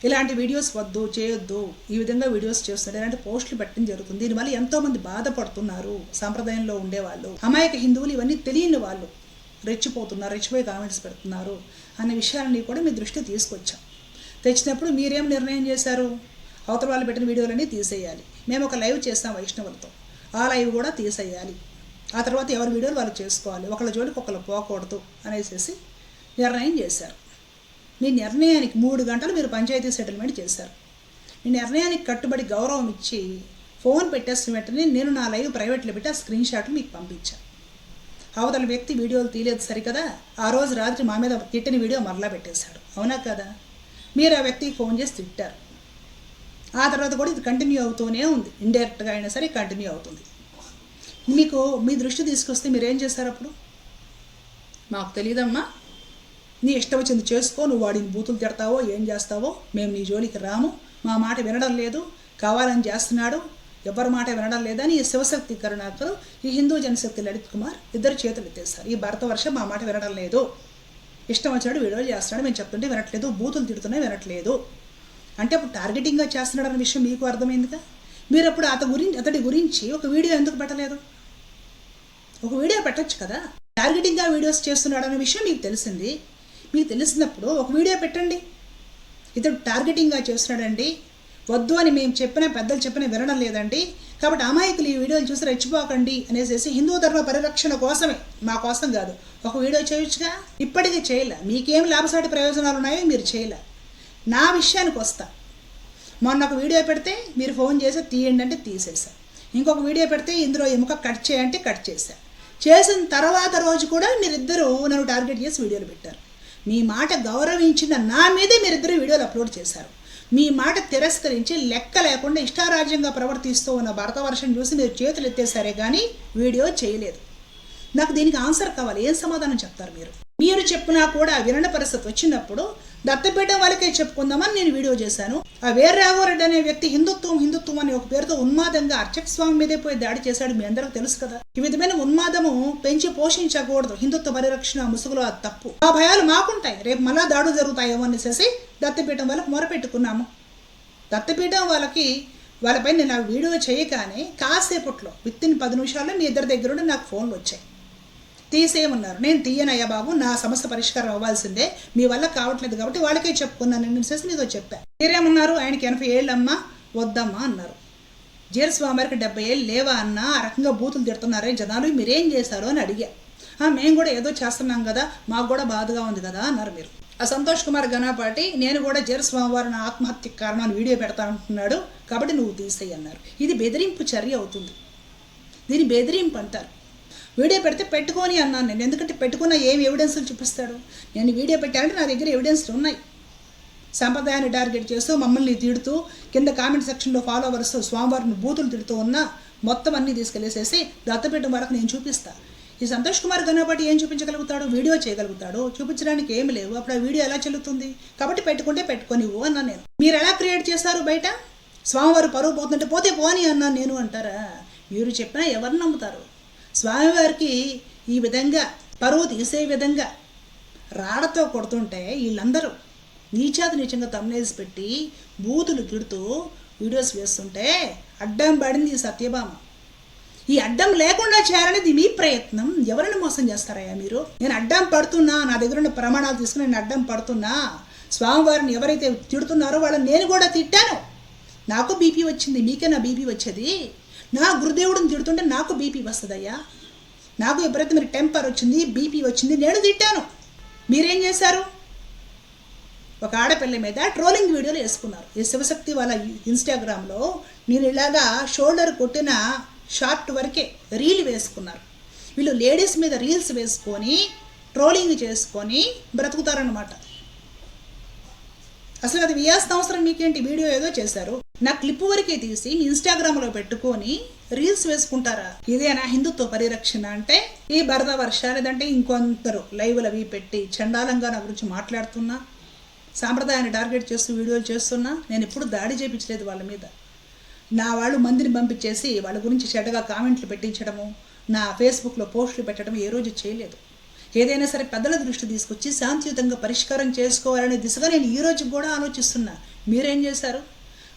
ఇలాంటి వీడియోస్ వద్దు, చేయొద్దు, ఈ విధంగా వీడియోస్ చేస్తున్నారు, ఇలాంటి పోస్టులు పెట్టడం జరుగుతుంది. దీనివల్ల ఎంతోమంది బాధపడుతున్నారు. సంప్రదాయంలో ఉండేవాళ్ళు, అమాయక హిందువులు, ఇవన్నీ తెలియని వాళ్ళు రెచ్చిపోతున్నారు, రెచ్చిపోయి కామెంట్స్ పెడుతున్నారు అనే విషయాలని కూడా మీ దృష్టి తీసుకొచ్చాం. తెచ్చినప్పుడు మీరేం నిర్ణయం చేశారు? అవతల వాళ్ళు పెట్టిన వీడియోలన్నీ తీసేయాలి. మేము ఒక లైవ్ చేస్తాం వైష్ణవులతో, ఆ లైవ్ కూడా తీసేయాలి. ఆ తర్వాత ఎవరి వీడియోలు వాళ్ళు చేసుకోవాలి, ఒకళ్ళ జోలికి ఒకళ్ళు పోకూడదు అనేసి నిర్ణయం చేశారు. మీ నిర్ణయానికి 3 గంటలు మీరు పంచాయతీ సెటిల్మెంట్ చేశారు. మీ నిర్ణయానికి కట్టుబడి గౌరవం ఇచ్చి ఫోన్ పెట్టేసిన వెంటనే నేను నా లైవ్ ప్రైవేట్లో పెట్టి ఆ స్క్రీన్ షాట్లు మీకు పంపించాను. అవతల వ్యక్తి వీడియోలు తీయలేదు సరికదా, ఆ రోజు రాత్రి మా మీద తిట్టిన వీడియో మరలా పెట్టేశాడు. అవునా కదా? మీరు ఆ వ్యక్తికి ఫోన్ చేసి తిట్టారు. ఆ తర్వాత కూడా ఇది కంటిన్యూ అవుతూనే ఉంది. ఇండైరెక్ట్గా అయినా సరే కంటిన్యూ అవుతుంది. మీకు మీ దృష్టి తీసుకొస్తే మీరేం చేశారు? అప్పుడు మాకు తెలియదమ్మా, నీ ఇష్టం వచ్చింది చేసుకో, నువ్వు వాడిని బూతులు తిడతావో ఏం చేస్తావో మేము నీ జోలికి రాము, మా మాట వినడం లేదు, కావాలని చేస్తున్నాడు, ఎవరి మాట వినడం లేదని ఈ శివశక్తి కరుణాకర్, ఈ హిందూ జనశక్తి లలిత్ కుమార్ ఇద్దరు చేతులు ఎత్తేస్తారు. ఈ భరతవర్ష మా మాట వినడం లేదు, ఇష్టం వచ్చినట్టు వీడియోలు చేస్తున్నాడు, మేము చెప్తుంటే వినట్లేదు, బూతులు తిడుతున్నా వినట్లేదు అంటే అప్పుడు టార్గెటింగ్గా చేస్తున్నాడు అన్న విషయం మీకు అర్థమైందిగా. మీరు అప్పుడు అతడి గురించి ఒక వీడియో ఎందుకు పెట్టలేదు? ఒక వీడియో పెట్టచ్చు కదా. టార్గెటింగ్గా వీడియోస్ చేస్తున్నాడు అనే విషయం మీకు తెలిసింది. మీకు తెలిసినప్పుడు ఒక వీడియో పెట్టండి. ఇతడు టార్గెటింగ్గా చేస్తున్నాడండి, వద్దు అని మేము చెప్పినా పెద్దలు చెప్పినా వినడం లేదండి, కాబట్టి అమాయకులు ఈ వీడియోలు చూసి రెచ్చిపోకండి అనేసి హిందూ ధర్మ పరిరక్షణ కోసమే, మా కోసం కాదు, ఒక వీడియో చేయొచ్చుగా. ఇప్పటికీ చేయలే. మీకేం లాభసాటి ప్రయోజనాలు ఉన్నాయో మీరు చేయలే. నా విషయానికి వస్తా. మొన్న ఒక వీడియో పెడితే మీరు ఫోన్ చేసి తీయండి అంటే తీసేసా. ఇంకొక వీడియో పెడితే ఇందులో ఎముక కట్ చేయంటే కట్ చేశా. చేసిన తర్వాత రోజు కూడా మీరిద్దరూ నన్ను టార్గెట్ చేసి వీడియోలు పెట్టారు. మీ మాట గౌరవించిన నా మీదే మీరిద్దరు వీడియోలు అప్లోడ్ చేశారు. మీ మాట తిరస్కరించి లెక్క లేకుండా ఇష్టారాజ్యంగా ప్రవర్తిస్తూ ఉన్న భరతవర్షం చూసి మీరు చేతులు ఎత్తేసారే కానీ వీడియో చేయలేదు. నాకు దీనికి ఆన్సర్ కావాలి. ఏం సమాధానం చెప్తారు మీరు? మీరు చెప్పినా కూడా వినని పరిస్థితి వచ్చినప్పుడు దత్తపీఠం వాళ్ళకే చెప్పుకుందామని నేను వీడియో చేశాను. ఆ వీర్రాఘవరెడ్డి అనే వ్యక్తి హిందుత్వం అనే ఒక పేరుతో ఉన్మాదంగా అర్చక స్వామి మీదే పోయి దాడి చేశాడు. మీ అందరికీ తెలుసు కదా. ఈ విధమైన ఉన్మాదము పెంచి పోషించకూడదు. హిందుత్వ పరిరక్షణ ముసుగులో అది తప్పు. ఆ భయాలు మాకుంటాయి. రేపు మళ్ళా దాడులు జరుగుతాయేమో అనేసి దత్తపీఠం వాళ్ళకి మొరపెట్టుకున్నాము. దత్తపీఠం వాళ్ళపై నేను ఆ వీడియో చేయగానే కాసేపట్లో వితిన్ 10 నిమిషాల్లో మీ ఇద్దరి దగ్గర నాకు ఫోన్లు వచ్చాయి. తీసేయమన్నారు. నేను తీయనయ్యా బాబు, నా సమస్య పరిష్కారం అవ్వాల్సిందే, మీ వల్ల కావట్లేదు కాబట్టి వాళ్ళకే చెప్పుకున్నాను అనేసి మీతో చెప్పాను. మీరేమన్నారు? ఆయనకి 80 ఏళ్ళమ్మా, వద్దమ్మా అన్నారు. జీరస్వామివారికి 70 ఏళ్ళు లేవా అన్న, ఆ రకంగా బూతులు తిడుతున్నారే జనాలు, మీరేం చేశారు అని అడిగా. మేము కూడా ఏదో చేస్తున్నాం కదా, మాకు కూడా బాధగా ఉంది కదా అన్నారు మీరు. ఆ సంతోష్ కుమార్ గణపాటి నేను కూడా జీరస్వామివారి నా ఆత్మహత్యకు కారణం వీడియో పెడతానంటున్నాడు కాబట్టి నువ్వు తీసేయి అన్నారు. ఇది బెదిరింపు చర్య అవుతుంది. దీన్ని బెదిరింపు అంటారు. వీడియో పెడితే పెట్టుకొని అన్నాను నేను. ఎందుకంటే పెట్టుకున్న ఏం ఎవిడెన్స్లు చూపిస్తాడు? నేను వీడియో పెట్టాలంటే నా దగ్గర ఎవిడెన్స్లు ఉన్నాయి. సంప్రదాయాన్ని టార్గెట్ చేస్తూ మమ్మల్ని తిడుతూ కింద కామెంట్ సెక్షన్లో ఫాలోవర్స్ స్వామివారిని బూతులు తిడుతూ ఉన్నా మొత్తం అన్నీ తీసుకెళ్ళేసేసి దత్తపీఠం వరకు నేను చూపిస్తా. ఈ సంతోష్ కుమార్ గణపాటి ఏం చూపించగలుగుతాడు? వీడియో చేయగలుగుతాడు. చూపించడానికి ఏమి లేవు. అప్పుడు ఆ వీడియో ఎలా చెల్లుతుంది? కాబట్టి పెట్టుకుంటే పెట్టుకోనివ్వు అన్నాను నేను. మీరు ఎలా క్రియేట్ చేస్తారు? బయట స్వామివారు పరువు పోతుంటే పోతే పోని అన్నాను నేను అంటారా? మీరు చెప్పినా ఎవరు నమ్ముతారు? స్వామివారికి ఈ విధంగా పరువు తీసే విధంగా రాడతో కొడుతుంటే వీళ్ళందరూ నీచంగా తమ్నేల్స్ పెట్టి బూతులు తిడుతూ వీడియోస్ వేస్తుంటే అడ్డం పడింది ఈ సత్యభామ. ఈ అడ్డం లేకుండా చేయాలనేది మీ ప్రయత్నం. ఎవరిని మోసం చేస్తారయ్యా మీరు? నేను అడ్డం పడుతున్నా, నా దగ్గర ఉన్న ప్రమాణాలు తీసుకుని నేను అడ్డం పడుతున్నా. స్వామివారిని ఎవరైతే తిడుతున్నారో వాళ్ళని నేను కూడా తిట్టాను. నాకు బీపీ వచ్చింది. మీకే నా బీపీ వచ్చేది? నా గురుదేవుడిని తిడుతుంటే నాకు బీపీ వస్తుందయ్యా. నాకు ఎప్పుడైతే మీరు టెంపర్ వచ్చింది, బీపీ వచ్చింది, నేను తిట్టాను. మీరేం చేశారు? ఒక ఆడపిల్ల మీద ట్రోలింగ్ వీడియోలు వేసుకున్నారు. ఈ శివశక్తి వాళ్ళ ఇన్స్టాగ్రామ్లో నేను ఇలాగా షోల్డర్ కొట్టిన షార్ట్ వరకే రీల్ వేసుకున్నారు. వీళ్ళు లేడీస్ మీద రీల్స్ వేసుకొని ట్రోలింగ్ చేసుకొని బ్రతుకుతారనమాట. అసలు అది వేయాల్సిన అవసరం మీకేంటి? వీడియో ఏదో చేశారు. నా క్లిప్ వరకే తీసి మీ ఇన్స్టాగ్రామ్లో పెట్టుకొని రీల్స్ వేసుకుంటారా? ఇదేనా హిందుత్వ పరిరక్షణ అంటే? ఈ భరత వర్ష లేదంటే ఇంకొందరు లైవ్లు అవి పెట్టి చండాలంగా నా గురించి మాట్లాడుతున్నా, సాంప్రదాయాన్ని టార్గెట్ చేస్తూ వీడియోలు చేస్తున్నా, నేను ఎప్పుడు దాడి చేయించలేదు వాళ్ళ మీద. నా వాళ్ళు మందిని పంపించేసి వాళ్ళ గురించి చెడ్డగా కామెంట్లు పెట్టించడము, నా ఫేస్బుక్లో పోస్టులు పెట్టడం ఏ రోజు చేయలేదు. ఏదైనా సరే పెద్దల దృష్టి తీసుకొచ్చి శాంతియుతంగా పరిష్కారం చేసుకోవాలనే దిశగా నేను ఈ రోజు కూడా ఆలోచిస్తున్నా. మీరేం చేశారు?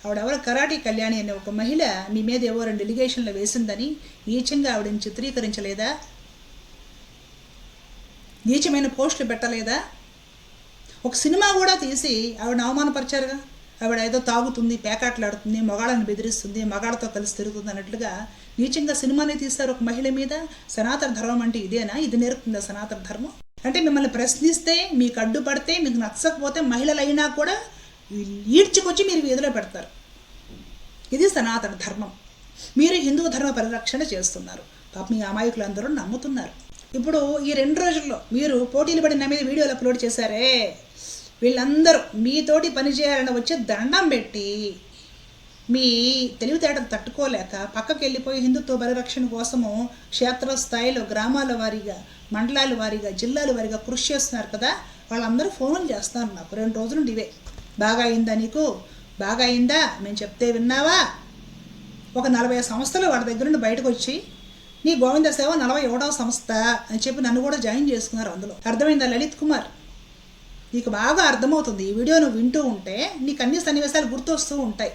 ఆవిడెవరో కరాటీ కళ్యాణి అనే ఒక మహిళ మీ మీద ఏవో 2 ఎలిగేషన్లు వేసిందని నీచంగా ఆవిడని చిత్రీకరించలేదా? నీచమైన పోస్టులు పెట్టలేదా? ఒక సినిమా కూడా తీసి ఆవిడని అవమానపరిచారుగా. ఆవిడ ఏదో తాగుతుంది, పేకాట్లాడుతుంది, మగాళ్ళని బెదిరిస్తుంది, మగాళ్ళతో కలిసి తిరుగుతుంది అన్నట్లుగా నీచంగా సినిమానే తీస్తారు ఒక మహిళ మీద. సనాతన ధర్మం అంటే ఇదేనా? ఇది నేర్పుతుందా సనాతన ధర్మం? అంటే మిమ్మల్ని ప్రశ్నిస్తే, మీకు అడ్డుపడితే, మీకు నచ్చకపోతే మహిళలైనా కూడా ఈడ్చుకొచ్చి మీరు వీధిలో పెడతారు. ఇది సనాతన ధర్మం. మీరు హిందూ ధర్మ పరిరక్షణ చేస్తున్నారు. పాప మీ అమాయకులందరూ నమ్ముతున్నారు. ఇప్పుడు ఈ 2 రోజుల్లో మీరు పోటీలు పడి నా మీద వీడియోలు అప్లోడ్ చేశారే, వీళ్ళందరూ మీతోటి పనిచేయాలని వచ్చి దండం పెట్టి మీ తెలివితేటలు తట్టుకోలేక పక్కకి వెళ్ళిపోయి హిందుత్వ పరిరక్షణ కోసము క్షేత్రస్థాయిలో గ్రామాల వారీగా, మండలాల వారీగా, జిల్లాల వారీగా కృషి చేస్తున్నారు కదా. వాళ్ళందరూ ఫోన్లు చేస్తున్నారు నాకు 2 రోజుల నుండి ఇవే. బాగా అయిందా నీకు? బాగా అయిందా? మేము చెప్తే విన్నావా? ఒక 40 సంస్థలు వాడి దగ్గర నుండి బయటకు వచ్చి నీ గోవింద సేవ 41వ సంస్థ అని చెప్పి నన్ను కూడా జాయిన్ చేసుకున్నారు అందులో. అర్థమైందా లలిత్ కుమార్? నీకు బాగా అర్థమవుతుంది. ఈ వీడియో నువ్వు వింటూ ఉంటే నీకు అన్ని సన్నివేశాలు గుర్తొస్తూ ఉంటాయి.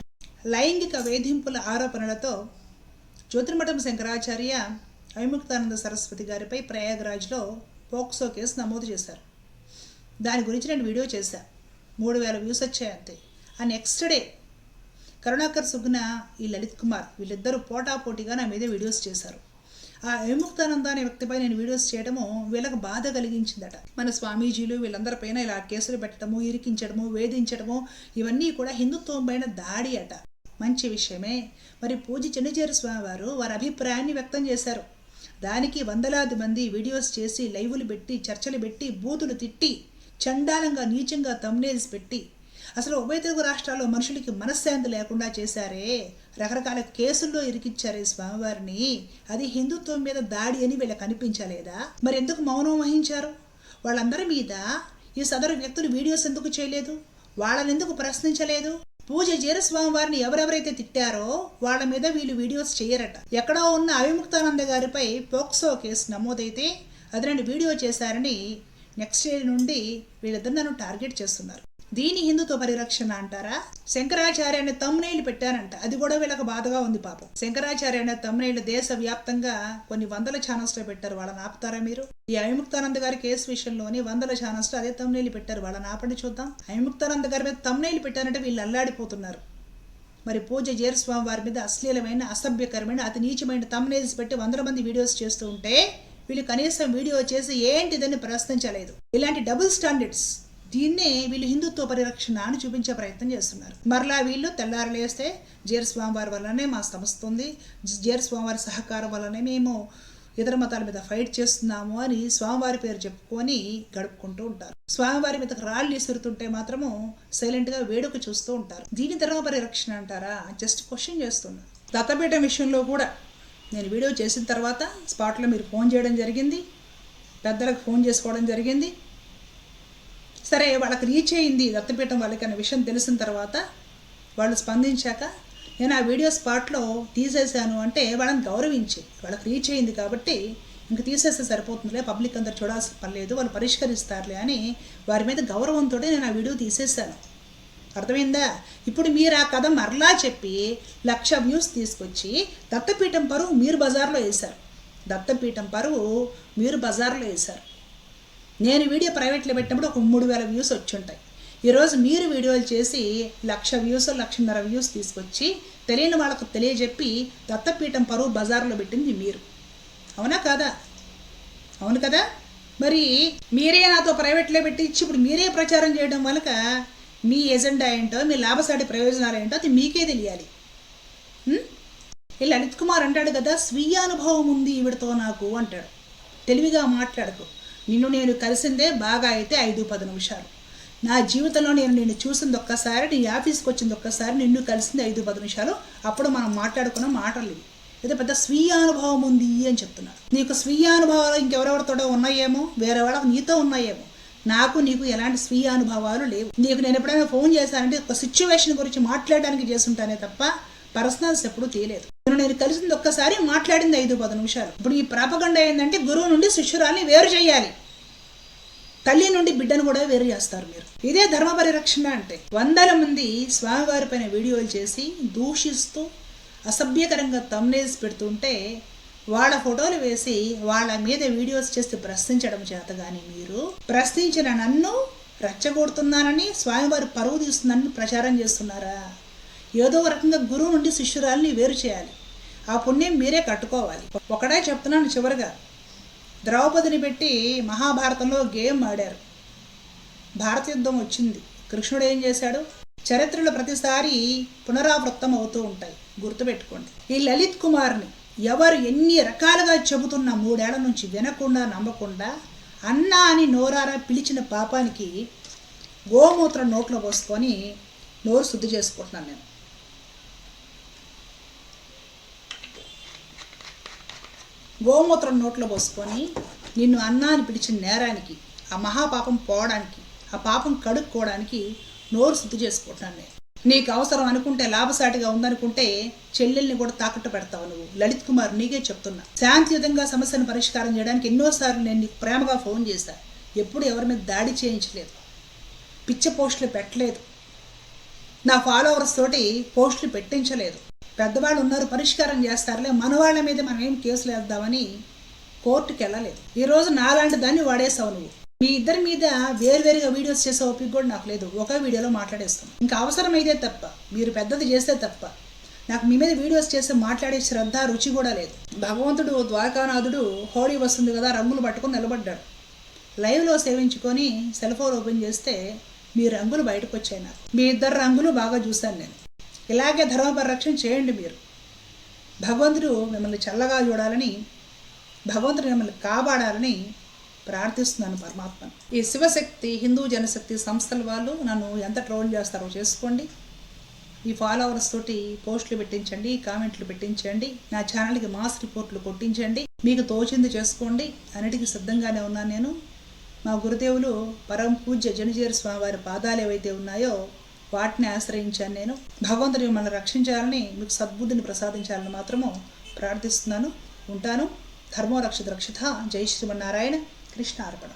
లైంగిక వేధింపుల ఆరోపణలతో జ్యోతిర్మఠం శంకరాచార్య అవిముక్తానంద సరస్వతి గారిపై ప్రయాగ్రాజ్లో పోక్సో కేసు నమోదు చేశారు. దాని గురించి నేను వీడియో చేశాను. 3000 వ్యూస్ వచ్చాయి అంతే. ఆ నెక్స్ట్ డే కరుణాకర్ సుగ్న, ఈ లలిత్ కుమార్ వీళ్ళిద్దరూ పోటాపోటీగా నా మీద వీడియోస్ చేశారు. ఆ విముక్తానంద అనే వ్యక్తిపై నేను వీడియోస్ చేయడము వీళ్ళకి బాధ కలిగించిందట. మన స్వామీజీలు వీళ్ళందరిపైన ఇలా కేసులు పెట్టడము, ఇరికించడము, వేధించడము ఇవన్నీ కూడా హిందుత్వం పైన దాడి అట. మంచి విషయమే. మరి పూజ్య చిన్నజీయర్ స్వామి వారు వారి అభిప్రాయాన్ని వ్యక్తం చేశారు. దానికి వందలాది మంది వీడియోస్ చేసి, లైవ్లు పెట్టి, చర్చలు పెట్టి, బూతులు తిట్టి, చండాలంగా నీచంగా థంబ్నెయిల్స్ పెట్టి అసలు ఉభయ తెలుగు రాష్ట్రాల్లో మనుషులకి మనశ్శాంతి లేకుండా చేశారే, రకరకాల కేసుల్లో ఇరికిచ్చారే స్వామివారిని. అది హిందుత్వం మీద దాడి అని వీళ్ళకి అనిపించలేదా? మరి ఎందుకు మౌనం వహించారు? వాళ్ళందరి మీద ఈ సదరు వ్యక్తులు వీడియోస్ ఎందుకు చేయలేదు? వాళ్ళని ఎందుకు ప్రశ్నించలేదు? పూజ్య జీరస్వామి వారిని ఎవరెవరైతే తిట్టారో వాళ్ళ మీద వీళ్ళు వీడియోస్ చేయరట. ఎక్కడో ఉన్న అవిముక్తానంద గారిపై పోక్సో కేసు నమోదైతే అది 2 వీడియో చేశారని నెక్స్ట్ డే నుండి వీళ్ళిద్దరు నన్ను టార్గెట్ చేస్తున్నారు. దీని హిందుత్వ పరిరక్షణ అంటారా? శంకరాచార్య అనే తమ్మునైలు పెట్టారంట. అది కూడా వీళ్ళకి బాధగా ఉంది పాపం. శంకరాచార్య అనే తమ్మునైలు దేశవ్యాప్తంగా కొన్ని వందల ఛానల్స్లో పెట్టారు. వాళ్ళని ఆపుతారా మీరు? ఈ అవిముక్తానంద గారి కేసు విషయంలోని వందల ఛానల్స్లో అదే తమ్మునైలు పెట్టారు. వాళ్ళని ఆపండి చూద్దాం. అవిముక్తానంద గారి మీద తమ్మునైలు పెట్టారంటే వీళ్ళు అల్లాడిపోతున్నారు. మరి పూజ్య జీరస్వామి వారి మీద అశ్లీలమైన, అసభ్యకరమైన, అతి నీచమైన తమ్మునైల్స్ పెట్టి 100 మంది వీడియోస్ చేస్తూ ఉంటే వీళ్ళు కనీసం వీడియో చేసి ఏంటిదని ప్రశ్నించలేదు. ఇలాంటి డబుల్ స్టాండర్డ్స్, దీన్నే వీళ్ళు హిందుత్వ పరిరక్షణ అని చూపించే ప్రయత్నం చేస్తున్నారు. మరలా వీళ్ళు తెల్లారలేస్తే జీరస్వామి వారి వల్లనే మా సంస్థ ఉంది, జీరస్వామి వారి సహకారం వల్లనే మేము ఇతర మతాల మీద ఫైట్ చేస్తున్నాము అని స్వామివారి పేరు చెప్పుకొని గడుపుకుంటూ ఉంటారు. స్వామివారి మీద రాళ్ళు ఇసురుతుంటే మాత్రము సైలెంట్గా వేడుక చూస్తూ ఉంటారు. దీని ధర్మ పరిరక్షణ అంటారా? జస్ట్ క్వశ్చన్ చేస్తున్నా. దత్తపీఠం విషయంలో కూడా నేను వీడియో చేసిన తర్వాత స్పాట్లో మీరు ఫోన్ చేయడం జరిగింది, పెద్దలకు ఫోన్ చేసుకోవడం జరిగింది. సరే, వాళ్ళకి రీచ్ అయింది దత్తపీఠం వాళ్ళకి అనే విషయం తెలిసిన తర్వాత వాళ్ళు స్పందించాక నేను ఆ వీడియో స్పాట్లో తీసేశాను అంటే వాళ్ళని గౌరవించి, వాళ్ళకి రీచ్ అయింది కాబట్టి ఇంక తీసేస్తే సరిపోతుందిలే, పబ్లిక్ అందరు చూడాల్సిన పని లేదు, వాళ్ళు పరిష్కరిస్తారులే అని వారి మీద గౌరవంతో నేను ఆ వీడియో తీసేశాను. అర్థమైందా? ఇప్పుడు మీరు ఆ కథ మరలా చెప్పి 1,00,000 వ్యూస్ తీసుకొచ్చి దత్తపీఠం పరువు మీరు బజార్లో వేశారు. దత్తపీఠం పరువు మీరు బజార్లో వేశారు. నేను వీడియో ప్రైవేట్లో పెట్టినప్పుడు ఒక 3,000 వ్యూస్ వచ్చి ఉంటాయి. ఈరోజు మీరు వీడియోలు చేసి 1,00,000 వ్యూస్, 1,50,000 వ్యూస్ తీసుకొచ్చి తెలియని వాళ్ళకు తెలియజెప్పి దత్తపీఠం పరువు బజార్లో పెట్టింది మీరు. అవునా కాదా? అవును కదా? మరి మీరే నాతో ప్రైవేట్లో పెట్టించి ఇప్పుడు మీరే ప్రచారం చేయడం వల్ల మీ ఎజెండా ఏంటో, మీ లాభసాటి ప్రయోజనాలు ఏంటో అది మీకే తెలియాలి. ఈ లలిత్ కుమార్ అంటాడు కదా, స్వీయ అనుభవం ఉంది ఈవిడతో నాకు అంటాడు. తెలివిగా మాట్లాడకు. నిన్ను నేను కలిసిందే బాగా అయితే 5-10 నిమిషాలు. నా జీవితంలో నేను నిన్ను చూసింది ఒక్కసారి, నీ ఆఫీస్కి వచ్చింది ఒక్కసారి, నిన్ను కలిసింది 5-10 నిమిషాలు, అప్పుడు మనం మాట్లాడుకున్న మాటలు ఇవి. ఏదో పెద్ద స్వీయ అనుభవం ఉంది అని చెప్తున్నారు. నీకు స్వీయ అనుభవాలు ఇంకెవరెవరితోడో ఉన్నాయేమో, వేరే వాళ్ళకి నీతో ఉన్నాయేమో. నాకు నీకు ఎలాంటి స్వీయ అనుభవాలు లేవు. నీకు నేను ఎప్పుడైనా ఫోన్ చేశానంటే ఒక సిచ్యువేషన్ గురించి మాట్లాడడానికి చేసుంటానే తప్ప పర్సనల్స్ ఎప్పుడూ తీయలేదు. నేను కలిసింది ఒక్కసారి, మాట్లాడింది 5-10 నిమిషాలు. ఇప్పుడు ఈ ప్రాపగండ ఏంటంటే గురువు నుండి శిష్యురాల్ని వేరు చేయాలి, తల్లి నుండి బిడ్డను కూడా వేరు చేస్తారు మీరు. ఇదే ధర్మ పరిరక్షణ అంటే. వందల మంది స్వామివారి పైన వీడియోలు చేసి దూషిస్తూ అసభ్యకరంగా థంబ్నెయిల్స్ పెడుతుంటే వాళ్ళ ఫోటోలు వేసి వాళ్ళ మీద వీడియోస్ చేసి ప్రశ్నించడం చేత కానీ మీరు ప్రశ్నించిన నన్ను రెచ్చగొడుతున్నానని, స్వామివారి పరువు తీస్తున్నానని ప్రచారం చేస్తున్నారా? ఏదో రకంగా గురువు నుండి శిష్యురాల్ని వేరు చేయాలి. ఆ పుణ్యం మీరే కట్టుకోవాలి. ఒకటే చెప్తున్నాను చివరిగా, ద్రౌపదిని పెట్టి మహాభారతంలో గేమ్ ఆడారు. భారత యుద్ధం వచ్చింది. కృష్ణుడు ఏం చేశాడు? చరిత్రలో ప్రతిసారి పునరావృతం అవుతూ ఉంటాయి, గుర్తుపెట్టుకోండి. ఈ లలిత్ కుమార్ని ఎవరు ఎన్ని రకాలుగా చెబుతున్న 3 ఏళ్ల నుంచి వినకుండా నమ్మకుండా అన్నా అని నోరారా పిలిచిన పాపానికి గోమూత్రం నోట్లో పోసుకొని నోరు శుద్ధి చేసుకుంటున్నాను నేను. గోమూత్రం నోట్లో పోసుకొని నిన్ను అన్నా అని పిలిచిన నేరానికి, ఆ మహాపాపం పోవడానికి, ఆ పాపం కడుక్కోవడానికి నోరు శుద్ధి చేసుకుంటున్నాను నేను. నీకు అవసరం అనుకుంటే, లాభసాటిగా ఉందనుకుంటే చెల్లెల్ని కూడా తాకట్టు పెడతావు నువ్వు. లలిత్ కుమార్ నీకే చెప్తున్నా. శాంతియుతంగా సమస్యను పరిష్కారం చేయడానికి ఎన్నోసార్లు నేను నీకు ప్రేమగా ఫోన్ చేశాను. ఎప్పుడు ఎవరి మీద దాడి చేయించలేదు, పిచ్చ పోస్టులు పెట్టలేదు, నా ఫాలోవర్స్ తోటి పోస్టులు పెట్టించలేదు. పెద్దవాళ్ళు ఉన్నారు, పరిష్కారం చేస్తారులే, మనవాళ్ళ మీద మనం ఏం కేసులు వేద్దామని కోర్టుకి వెళ్ళలేదు. ఈరోజు నాలాంటి దాన్ని వాడేసావు నువ్వు. మీ ఇద్దరి మీద వేరువేరుగా వీడియోస్ చేసే ఓపిక కూడా నాకు లేదు. ఒకే వీడియోలో మాట్లాడేస్తున్నాను. ఇంకా అవసరమైతే తప్ప, మీరు పెద్దది చేస్తే తప్ప నాకు మీ మీద వీడియోస్ చేసి మాట్లాడే శ్రద్ధ, రుచి కూడా లేదు. భగవంతుడు ద్వారకానాథుడు హోళీ వస్తుంది కదా, రంగులు పట్టుకొని నిలబడ్డాడు. లైవ్లో సేవించుకొని సెల్ ఫోన్ ఓపెన్ చేస్తే మీ రంగులు బయటకు వచ్చాయి. నాకు మీ ఇద్దరు రంగులు బాగా చూశాను నేను. ఇలాగే ధర్మ పరిరక్షణ చేయండి మీరు. భగవంతుడు మిమ్మల్ని చల్లగా చూడాలని, భగవంతుడు మిమ్మల్ని కాపాడాలని ప్రార్థిస్తున్నాను పరమాత్మను. ఈ శివశక్తి, హిందూ జనశక్తి సంస్థల వాళ్ళు నన్ను ఎంత ట్రోల్ చేస్తారో చేసుకోండి. ఈ ఫాలోవర్స్ తోటి పోస్టులు పెట్టించండి, కామెంట్లు పెట్టించండి, నా ఛానల్కి మాస్ రిపోర్ట్లు కొట్టించండి, మీకు తోచింది చేసుకోండి. అన్నిటికీ సిద్ధంగానే ఉన్నాను నేను. మా గురుదేవులు పరమ పూజ్య జనజేరు స్వామివారి పాదాలు ఏవైతే ఉన్నాయో వాటిని ఆశ్రయించాను నేను. భగవంతుడు మిమ్మల్ని రక్షించాలని, మీకు సద్బుద్ధిని ప్రసాదించాలని మాత్రము ప్రార్థిస్తున్నాను. ఉంటాను. ధర్మో రక్షిత రక్షిత. జై శ్రీమన్నారాయణ. కృష్ణ అర్పణ.